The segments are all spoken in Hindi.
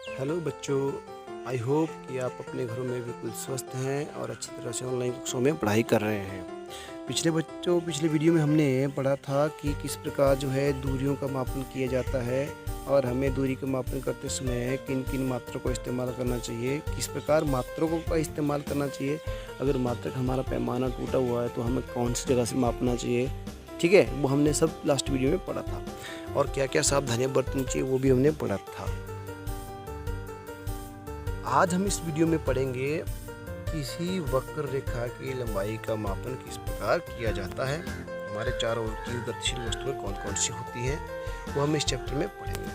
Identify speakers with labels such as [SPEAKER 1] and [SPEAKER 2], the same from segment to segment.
[SPEAKER 1] हेलो बच्चों, आई होप कि आप अपने घरों में बिल्कुल स्वस्थ हैं और अच्छी तरह से ऑनलाइन कक्षाओं में पढ़ाई कर रहे हैं। पिछले वीडियो में हमने पढ़ा था कि किस प्रकार जो है दूरियों का मापन किया जाता है और हमें दूरी का मापन करते समय किन किन मात्रों का इस्तेमाल करना चाहिए, किस प्रकार मात्रकों का इस्तेमाल करना चाहिए। अगर मात्रक हमारा पैमाना टूटा हुआ है तो हमें कौन सी जगह से मापना चाहिए, ठीक है, वो हमने सब लास्ट वीडियो में पढ़ा था। और क्या क्या सावधानियाँ बरतनी चाहिए वो भी हमने पढ़ा था। आज हम इस वीडियो में पढ़ेंगे किसी वक्र रेखा की लंबाई का मापन किस प्रकार किया जाता है। हमारे चारों ओर की गतिशील वस्तुएं कौन कौन सी होती हैं वो हम इस चैप्टर में पढ़ेंगे।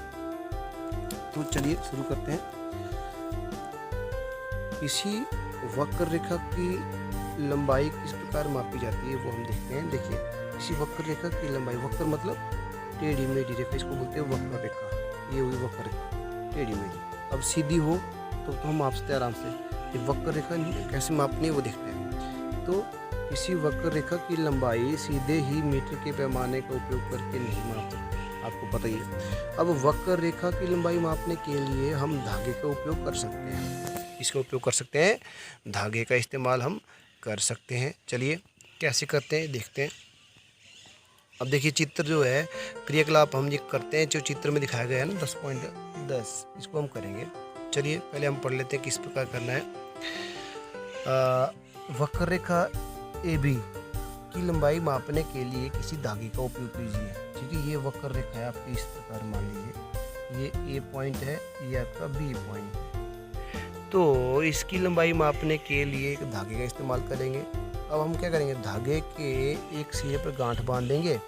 [SPEAKER 1] तो चलिए शुरू करते हैं। किसी वक्र रेखा की लंबाई किस प्रकार मापी जाती है वो हम देखते हैं। देखिए, किसी वक्र रेखा की लंबाई, वक्र मतलब टेढ़ी मेढ़ी रेखा, इसको बोलते हैं वक्र रेखा। ये हुई वक्र रेखा, टेढ़ी मेढ़ी। अब सीधी हो तो हम माप सकते हैं आराम से। ये वक्र रेखा कैसे मापनी है वो देखते हैं। तो किसी वक्र रेखा की लंबाई सीधे ही मीटर के पैमाने का उपयोग करके नहीं माप सकते, आपको पता ही है। अब वक्र रेखा की लंबाई मापने के लिए हम धागे का उपयोग कर सकते हैं। इसका उपयोग कर सकते हैं, धागे का इस्तेमाल हम कर सकते हैं। चलिए कैसे करते हैं देखते हैं। अब देखिए, चित्र जो है क्रियाकलाप हम ये करते हैं जो चित्र में दिखाया गया है ना 10.10, इसको हम करेंगे। चलिए पहले हम पढ़ लेते हैं किस प्रकार करना है। वक्र रेखा AB की लंबाई मापने के लिए किसी धागे का उपयोग कीजिए। ठीक है, ये वक्र रेखा है आपकी, इस प्रकार मान लीजिए ये A पॉइंट है, ये आपका B पॉइंट है। तो इसकी लंबाई मापने के लिए एक धागे का इस्तेमाल करेंगे। अब हम क्या करेंगे, धागे के एक सिरे पर गांठ बांध देंगे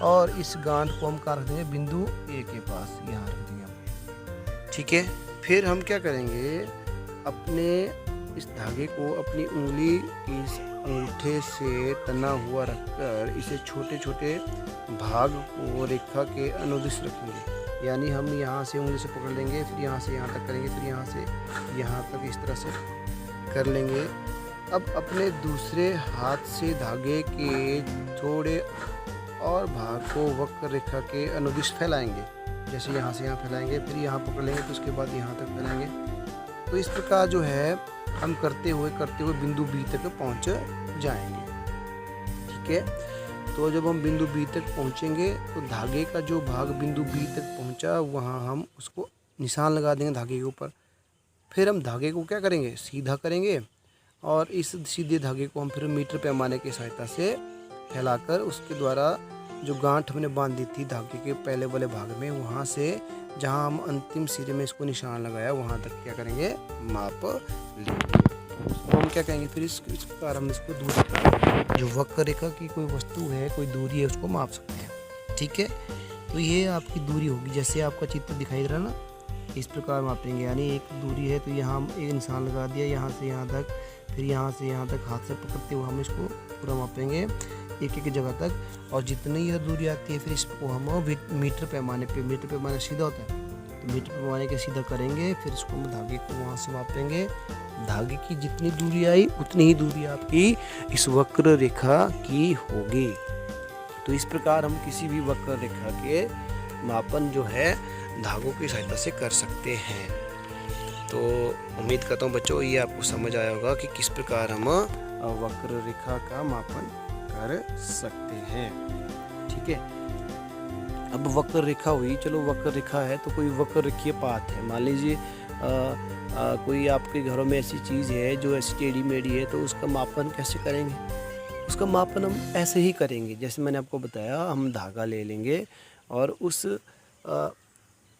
[SPEAKER 1] और इस गांठ को हम कहाँ रख देंगे, बिंदु A के पास यहाँ रख देंगे हम। ठीक है, फिर हम क्या करेंगे, अपने इस धागे को अपनी उंगली की अंगूठे से तना हुआ रखकर इसे छोटे छोटे भाग को रेखा के अनुदिश रखेंगे। यानी हम यहाँ से उंगली से पकड़ लेंगे, फिर यहाँ से यहाँ तक करेंगे, फिर यहाँ से यहाँ तक इस तरह से कर लेंगे। अब अपने दूसरे हाथ से धागे के थोड़े और भाग को वक्र रेखा के अनुदिश फैलाएंगे। जैसे यहाँ से यहाँ फैलाएंगे, फिर यहाँ पकड़ लेंगे, तो उसके बाद यहाँ तक फैलाएंगे। तो इस प्रकार जो है हम करते हुए बिंदु B तक पहुँच जाएंगे। ठीक है, तो जब हम बिंदु B तक पहुँचेंगे तो धागे का जो भाग बिंदु B तक पहुँचा वहाँ हम उसको निशान लगा देंगे धागे के ऊपर। फिर हम धागे को क्या करेंगे, सीधा करेंगे और इस सीधे धागे को हम फिर मीटर पैमाने की सहायता से फैलाकर उसके द्वारा जो गांठ हमने बांधी थी धागे के पहले वाले भाग में, वहाँ से जहाँ हम अंतिम सिरे में इसको निशान लगाया वहाँ तक क्या करेंगे, माप लेंगे। तो हम क्या कहेंगे, फिर इस प्रकार हम इसको दूरी, जो वक्र रेखा की कोई वस्तु है, कोई दूरी है, उसको माप सकते हैं। ठीक है, तो ये आपकी दूरी होगी, जैसे आपका चित्र दिखाई दे रहा है ना, इस प्रकार मापेंगे। यानी एक दूरी है तो यहाँ हम एक निशान लगा दिया यहाँ से यहाँ तक, फिर यहाँ से यहाँ तक हाथ से पकड़ते हुए हम इसको पूरा मापेंगे एक एक जगह तक। और जितनी यह दूरी आती है फिर इसको हम मीटर पैमाने सीधा होता है, तो मीटर पैमाने के सीधा करेंगे। फिर इसको हम धागे को वहाँ से मापेंगे। धागे की जितनी दूरी आई उतनी ही दूरी आपकी इस वक्र रेखा की होगी। तो इस प्रकार हम किसी भी वक्र रेखा के मापन जो है धागों की सहायता से कर सकते हैं। तो उम्मीद करता हूँ बच्चों ये आपको समझ आया होगा कि किस प्रकार हम वक्र रेखा का मापन कर सकते हैं। ठीक है, अब वक्र रेखा हुई, चलो वक्र रेखा है तो कोई वक्र रेखीय पात है। मान लीजिए कोई आपके घरों में ऐसी चीज़ है जो ऐसी टेढ़ी मेढ़ी है, तो उसका मापन कैसे करेंगे, उसका मापन हम ऐसे ही करेंगे जैसे मैंने आपको बताया। हम धागा ले लेंगे और उस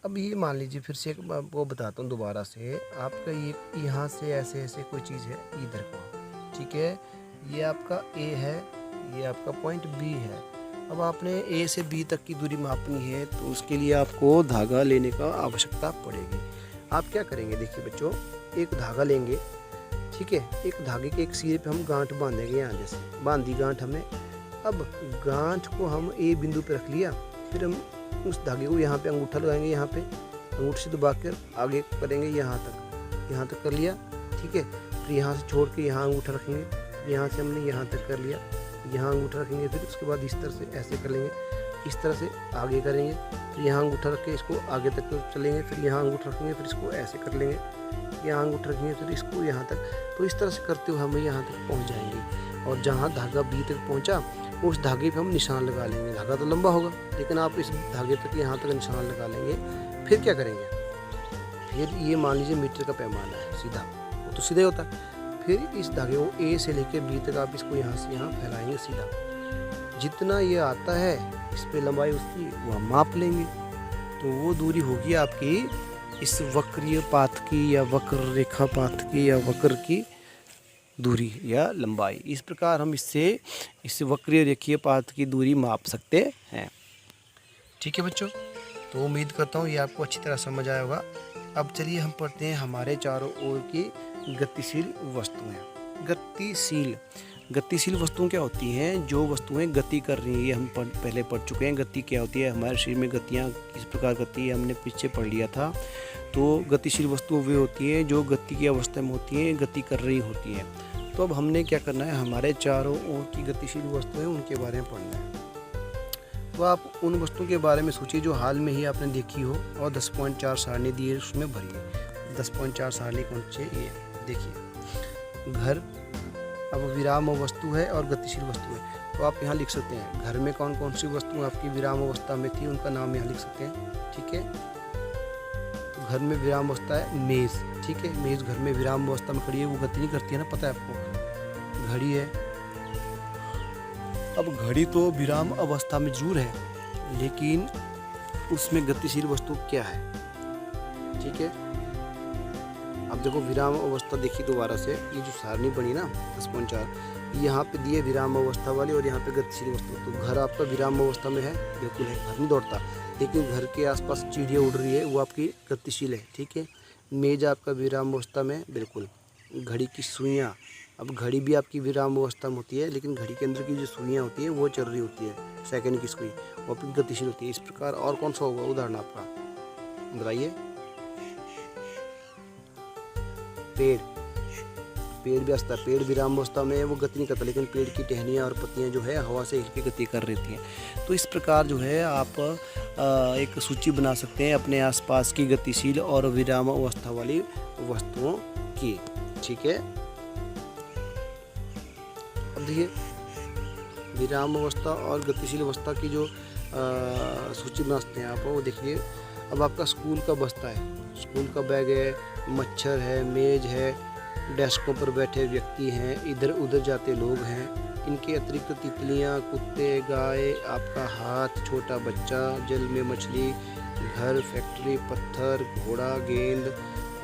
[SPEAKER 1] अब ये मान लीजिए, फिर से आपको बताता हूँ दोबारा से। आपका ये यहाँ से ऐसे ऐसे कोई चीज़ है इधर को, ठीक है, ये आपका A है, ये आपका पॉइंट B है। अब आपने A से B तक की दूरी मापनी है तो उसके लिए आपको धागा लेने का आवश्यकता पड़ेगी। आप क्या करेंगे, देखिए बच्चों, एक धागा लेंगे। ठीक है, एक धागे के एक सिरे पे हम गांठ बांधेंगे, यहाँ जैसे बांधी गांठ हमने। अब गांठ को हम A बिंदु पे रख लिया, फिर हम उस धागे को यहाँ पे अंगूठा लगाएंगे, यहाँ पे अंगूठे से दबा कर आगे करेंगे यहाँ तक कर लिया। ठीक है, फिर यहाँ से छोड़ के यहाँ अंगूठा रखेंगे, यहाँ से हमने यहाँ तक कर लिया, यहाँ अंगूठा रखेंगे, फिर उसके बाद इस तरह से ऐसे कर लेंगे। इस तरह से आगे करेंगे, फिर यहाँ अंगूठा रख के इसको आगे तक चलेंगे, फिर यहाँ अंगूठा रखेंगे, फिर इसको ऐसे कर लेंगे, यहाँ अंगूठा रखेंगे, फिर इसको यहाँ तक। तो इस तरह से करते हुए हम यहाँ तक पहुँच जाएंगे, और जहाँ धागा बी तक पहुँचा उस धागे पे हम निशान लगा लेंगे। धागा तो लंबा होगा, लेकिन आप इस धागे तक यहाँ तक निशान लगा लेंगे। फिर क्या करेंगे, फिर ये मान लीजिए मीटर का पैमाना है सीधा, वो तो सीधा ही होता है। फिर इस धागे को ए से लेकर बी तक आप इसको यहाँ से यहाँ फैलाएंगे सीधा। जितना ये आता है इस पे लंबाई उसकी वो हम माप लेंगे, तो वो दूरी होगी आपकी इस वक्रीय पाथ की या वक्र रेखा पाथ की या वक्र की दूरी या लंबाई। इस प्रकार हम इससे इस वक्रीय रेखीय पाथ की दूरी माप सकते हैं। ठीक है बच्चों, तो उम्मीद करता हूँ ये आपको अच्छी तरह समझ आया होगा। अब चलिए हम पढ़ते हैं हमारे चारों ओर की गतिशील वस्तुएं। गतिशील वस्तुएं क्या होती हैं, जो वस्तुएं गति कर रही हैं। ये हम पहले पढ़ चुके हैं गति क्या होती है, हमारे शरीर में गतियाँ किस प्रकार करती है हमने पीछे पढ़ लिया था। तो गतिशील वस्तुएं वे होती हैं जो गति की अवस्था में होती हैं, गति कर रही होती हैं। तो अब हमने क्या करना है, हमारे चारों ओर की गतिशील वस्तुएं उनके बारे में पढ़ना है। तो आप उन वस्तुओं के बारे में सोचिए जो हाल में ही आपने देखी हो, और 10.4 सारणी दी है उसमें भरिए। 10.4 सारणी कौन सी है, ये देखिए। घर अब विराम वस्तु है और गतिशील वस्तु है, तो आप यहाँ लिख सकते हैं घर में कौन कौन सी वस्तु आपकी विराम अवस्था में थी, उनका नाम यहाँ लिख सकते हैं। ठीक है, तो घर में विराम अवस्था है मेज़। ठीक है, मेज़ घर में विराम अवस्था में खड़ी है, वो गति नहीं करती है ना, पता है आपको। घड़ी है, अब घड़ी तो विराम अवस्था में जरूर है, लेकिन उसमें गतिशील वस्तु क्या है। ठीक है, अब देखो विराम अवस्था देखिए दोबारा से, ये जो सारणी बनी ना 10.4, यहाँ पे दिए विराम अवस्था वाली और यहाँ पे गतिशील वस्तु। तो घर आपका विराम अवस्था में है, बिल्कुल है, घर नहीं दौड़ता, लेकिन घर के आसपास चिड़िया उड़ रही है, वो आपकी गतिशील है। ठीक है, मेज आपका विराम अवस्था में, बिल्कुल। घड़ी की सुइयाँ, अब घड़ी भी आपकी विराम अवस्था में होती है, लेकिन घड़ी के अंदर की जो सुइयाँ होती है वो चल रही होती है, सेकंड की सुई, वो आपकी गतिशील होती है। इस प्रकार और कौन सा होगा उदाहरण आपका, बताइए। पेड़ भी हंसता है, पेड़ विराम अवस्था में वो गति नहीं करता, लेकिन पेड़ की टहनियाँ और पत्तियाँ जो है हवा से हिल के गति कर रहती हैं। तो इस प्रकार जो है आप एक सूची बना सकते हैं अपने आसपास की गतिशील और विराम अवस्था वाली वस्तुओं की। ठीक है, अब देखिए विराम अवस्था और गतिशील अवस्था की जो सूची बना सकते हैं आप, वो देखिए। अब आपका स्कूल का बस्ता है, स्कूल का बैग है, मच्छर है, मेज है, डेस्कों पर बैठे व्यक्ति हैं, इधर उधर जाते लोग हैं, इनके अतिरिक्त तितलियां, कुत्ते, गाय, आपका हाथ, छोटा बच्चा, जल में मछली, घर, फैक्ट्री, पत्थर, घोड़ा, गेंद,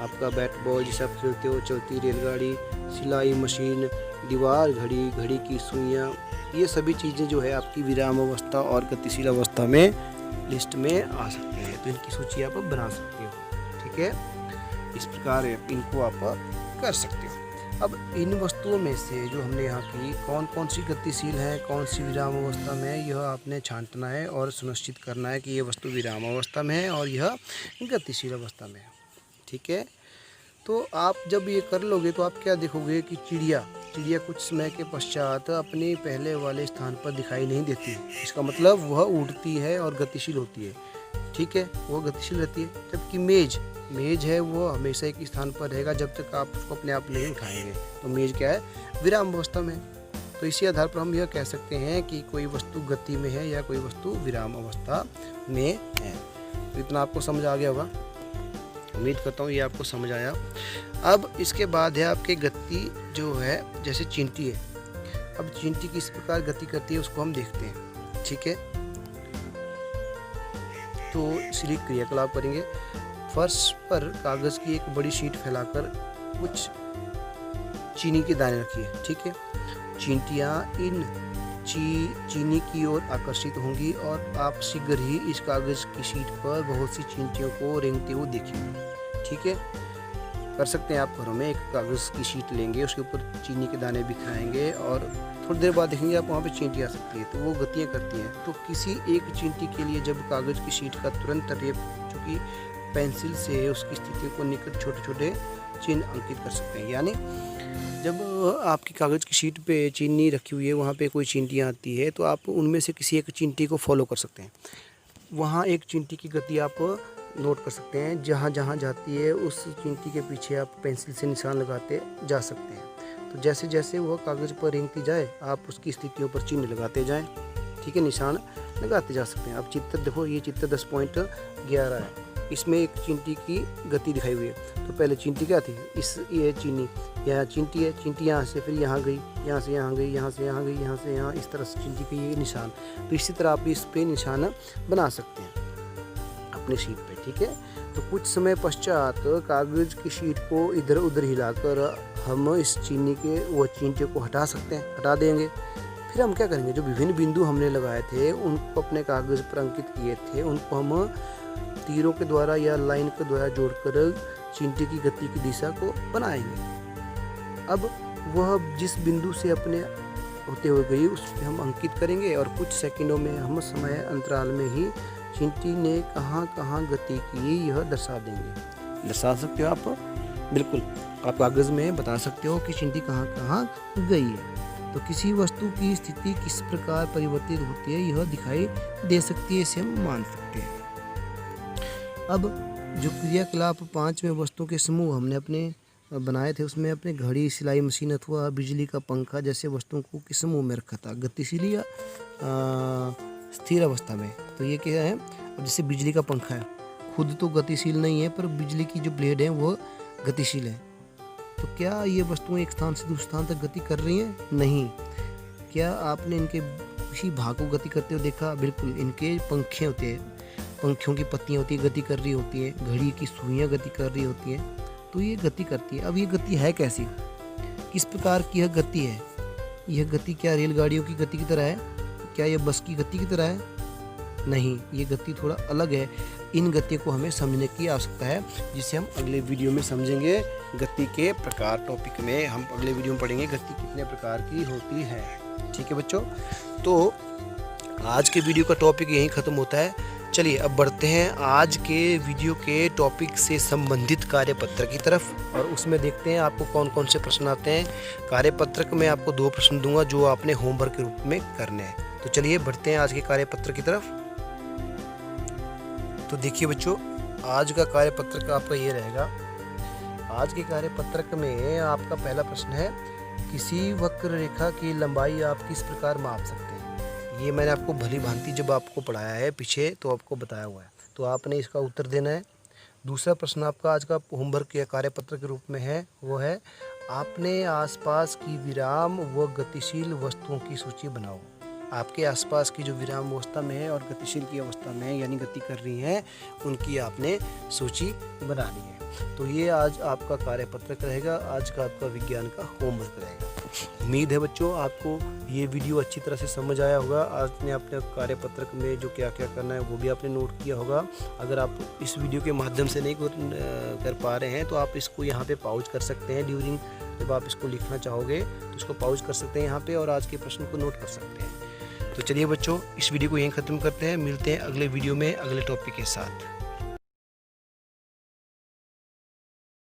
[SPEAKER 1] आपका बैट बॉल जिसे आप खेलते हो, चलती रेलगाड़ी, सिलाई मशीन, दीवार, घड़ी, घड़ी की सुइयाँ, ये सभी चीज़ें जो है आपकी विराम अवस्था और गतिशील अवस्था में लिस्ट में आ सकते हैं। तो इनकी सूची आप बना सकते हो। ठीक है, इस प्रकार इनको आप कर सकते हो। अब इन वस्तुओं में से जो हमने यहाँ की कौन कौन सी गतिशील है, कौन सी विराम अवस्था में है, यह आपने छांटना है और सुनिश्चित करना है कि ये वस्तु विराम अवस्था में है और यह गतिशील अवस्था में है। ठीक है, तो आप जब ये कर लोगे तो आप क्या देखोगे कि चिड़िया कुछ समय के पश्चात अपने पहले वाले स्थान पर दिखाई नहीं देती। इसका मतलब वह उड़ती है और गतिशील होती है। ठीक है, वह गतिशील रहती है। जबकि मेज है वो हमेशा एक स्थान पर रहेगा जब तक आप उसको अपने आप नहीं उठाएंगे। तो मेज क्या है, विराम अवस्था में। तो इसी आधार पर हम यह कह सकते हैं कि कोई वस्तु गति में है या कोई वस्तु विराम अवस्था में है। तो इतना आपको समझ आ गया होगा, उम्मीद करता हूँ ये आपको समझ आया। अब इसके बाद है आपके गति जो है, जैसे चींटी है। अब चींटी किस प्रकार गति करती है उसको हम देखते हैं। ठीक है, तो इसलिए क्रियाकलाप करेंगे। फर्श पर कागज़ की एक बड़ी शीट फैलाकर कुछ चीनी के दाने रखिए। ठीक है, चींटियाँ इन चीनी की ओर आकर्षित होंगी और आप शीघ्र ही इस कागज़ की शीट पर बहुत सी चींटियों को रेंगते हुए देखेंगे। ठीक है, कर सकते हैं आप घरों में, एक कागज़ की शीट लेंगे, उसके ऊपर चीनी के दाने बिखराएंगे और थोड़ी देर बाद देखेंगे आप वहाँ पे चींटी आ सकती है, तो वो गतियाँ करती हैं। तो किसी एक चींटी के लिए जब कागज़ की शीट का तुरंत रेप, चूँकि पेंसिल से उसकी स्थिति को निकट छोटे छोटे चिन्ह अंकित कर सकते हैं। यानी जब आपकी कागज़ की शीट पे चीनी रखी हुई है, वहाँ पे कोई चींटियाँ आती है, तो आप उनमें से किसी एक चींटी को फॉलो कर सकते हैं। वहाँ एक चींटी की गति आप नोट कर सकते हैं, जहाँ जहाँ जाती है उस चींटी के पीछे आप पेंसिल से निशान लगाते जा सकते हैं। तो जैसे जैसे वह कागज़ पर रेंगती जाए, आप उसकी स्थितियों पर चिन्ह लगाते जाएं, ठीक है, निशान लगाते जा सकते हैं। अब चित्र देखो, ये चित्र 10.11 है, इसमें एक चींटी की गति दिखाई हुई है। तो पहले चींटी क्या थी, ये चीनी, यहाँ चींटी है, चींटी यहाँ से फिर यहाँ गई, यहाँ से यहाँ गई, यहाँ से यहाँ गई, यहाँ से यहाँ, इस तरह से चींटी के ये निशान। तो इसी तरह आप इस पे निशान बना सकते हैं अपने शीट पे, ठीक है। तो कुछ समय पश्चात कागज़ की शीट को इधर उधर हिलाकर हम इस चीनी के वो चींटियों को हटा सकते हैं, हटा देंगे। फिर हम क्या करेंगे, जो विभिन्न बिंदु हमने लगाए थे उनको अपने कागज़ पर अंकित किए थे, उनको हम तीरों के द्वारा या लाइन के द्वारा जोड़कर चींटी की गति की दिशा को बनाएंगे। अब वह जिस बिंदु से अपने होते हुए गई उस पर हम अंकित करेंगे और कुछ सेकंडों में हम समय अंतराल में ही चींटी ने कहाँ कहाँ गति की यह दर्शा देंगे। दर्शा सकते हो आप, बिल्कुल आप कागज़ में बता सकते हो कि चींटी कहाँ कहाँ गई है। तो किसी वस्तु की स्थिति किस प्रकार परिवर्तित होती है यह दिखाई दे सकती है, इसे हम मान सकते हैं। अब जो क्रियाकलाप 5 में वस्तुओं के समूह हमने अपने बनाए थे, उसमें अपने घड़ी, सिलाई मशीन अथवा बिजली का पंखा जैसे वस्तुओं को किस समूह में रखा था, गतिशील या स्थिर अवस्था में। तो ये क्या है, अब जैसे बिजली का पंखा है, खुद तो गतिशील नहीं है पर बिजली की जो ब्लेड है वो गतिशील है। तो क्या ये वस्तुएं एक स्थान से दूसरे स्थान तक गति कर रही हैं? नहीं। क्या आपने इनके किसी भाग को गति करते हुए देखा? बिल्कुल, इनके पंखे होते हैं, पंखियों की पत्तियाँ होती है, गति कर रही होती है, घड़ी की सुइयाँ गति कर रही होती हैं, तो ये गति करती है। अब ये गति है कैसी, किस प्रकार की यह गति है? यह गति क्या रेलगाड़ियों की गति की तरह है? क्या यह बस की गति की तरह है? नहीं, ये गति थोड़ा अलग है। इन गति को हमें समझने की आवश्यकता है, जिसे हम अगले वीडियो में समझेंगे। गति के प्रकार टॉपिक में हम अगले वीडियो में पढ़ेंगे गति कितने प्रकार की होती है, ठीक है बच्चों। तो आज के वीडियो का टॉपिक यहीं ख़त्म होता है। चलिए अब बढ़ते हैं आज के वीडियो के टॉपिक से संबंधित कार्यपत्र की तरफ, और उसमें देखते हैं आपको कौन कौन से प्रश्न आते हैं। कार्यपत्रक में आपको 2 प्रश्न दूंगा जो आपने होमवर्क के रूप में करने हैं। तो चलिए बढ़ते हैं आज के कार्यपत्र की तरफ। तो देखिए बच्चों, आज का कार्यपत्रक आपका ये रहेगा। आज के कार्यपत्रक में आपका पहला प्रश्न है, किसी वक्र रेखा की लंबाई आप किस प्रकार माप सकते हैं। ये मैंने आपको भली भांति जब आपको पढ़ाया है पीछे तो आपको बताया हुआ है, तो आपने इसका उत्तर देना है। दूसरा प्रश्न आपका आज का होमवर्क या कार्यपत्र के रूप में है, वो है आपने आसपास की विराम व गतिशील वस्तुओं की सूची बनाओ। आपके आसपास की जो विराम अवस्था में है और गतिशील की अवस्था में है, यानी गति कर रही हैं, उनकी आपने सूची बनानी है। तो ये आज आपका कार्यपत्रक रहेगा, आज का आपका विज्ञान का होमवर्क रहेगा। उम्मीद है बच्चों आपको ये वीडियो अच्छी तरह से समझ आया होगा। आपने अपने कार्यपत्रक में जो क्या क्या करना है वो भी आपने नोट किया होगा। अगर आप इस वीडियो के माध्यम से नहीं कर पा रहे हैं तो आप इसको यहाँ पे पॉज कर सकते हैं। ड्यूरिंग जब आप इसको लिखना चाहोगे तो इसको पॉज कर सकते हैं यहाँ पे, और आज के प्रश्न को नोट कर सकते हैं। तो चलिए बच्चों, इस वीडियो को यहीं ख़त्म करते हैं। मिलते हैं अगले वीडियो में अगले टॉपिक के साथ।